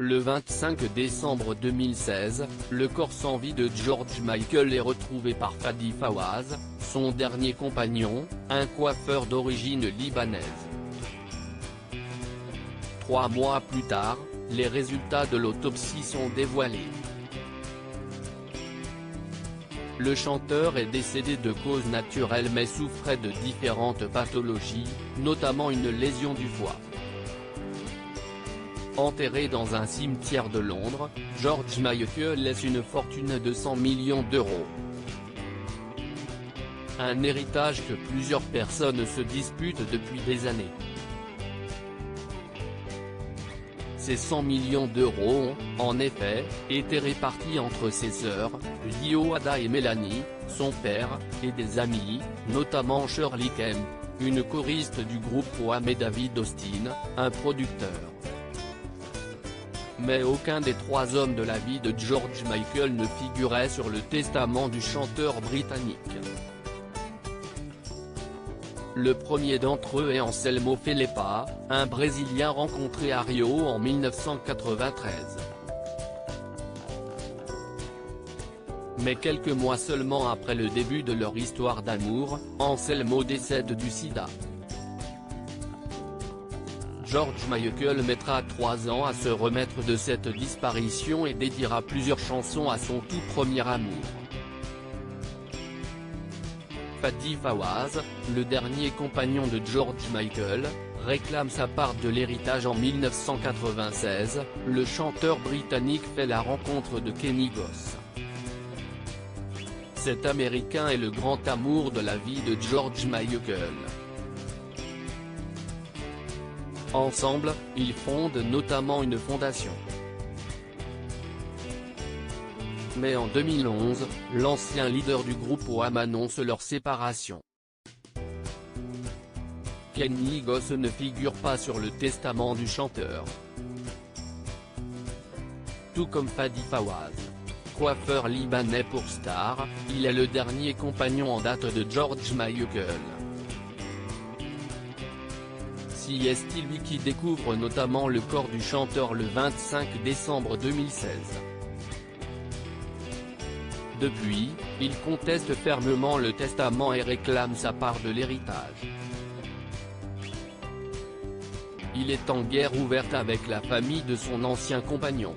Le 25 décembre 2016, le corps sans vie de George Michael est retrouvé par Fadi Fawaz, son dernier compagnon, un coiffeur d'origine libanaise. 3 mois plus tard, les résultats de l'autopsie sont dévoilés. Le chanteur est décédé de cause naturelle mais souffrait de différentes pathologies, notamment une lésion du foie. Enterré dans un cimetière de Londres, George Michael laisse une fortune de 100 millions d'euros. Un héritage que plusieurs personnes se disputent depuis des années. Ces 100 millions d'euros ont, en effet, été répartis entre ses sœurs, Lio Ada et Mélanie, son père, et des amis, notamment Shirley Kemp, une choriste du groupe Wham et David Austin, un producteur. Mais aucun des 3 hommes de la vie de George Michael ne figurait sur le testament du chanteur britannique. Le premier d'entre eux est Anselmo Felipe, un Brésilien rencontré à Rio en 1993. Mais quelques mois seulement après le début de leur histoire d'amour, Anselmo décède du sida. George Michael mettra 3 ans à se remettre de cette disparition et dédiera plusieurs chansons à son tout premier amour. Fadi Fawaz, le dernier compagnon de George Michael, réclame sa part de l'héritage en 1996, le chanteur britannique fait la rencontre de Kenny Goss. Cet Américain est le grand amour de la vie de George Michael. Ensemble, ils fondent notamment une fondation. Mais en 2011, l'ancien leader du groupe Wham annonce leur séparation. Kenny Goss ne figure pas sur le testament du chanteur. Tout comme Fadi Fawaz. Coiffeur libanais pour star, il est le dernier compagnon en date de George Michael. C'est lui qui découvre notamment le corps du chanteur le 25 décembre 2016. Depuis, il conteste fermement le testament et réclame sa part de l'héritage. Il est en guerre ouverte avec la famille de son ancien compagnon.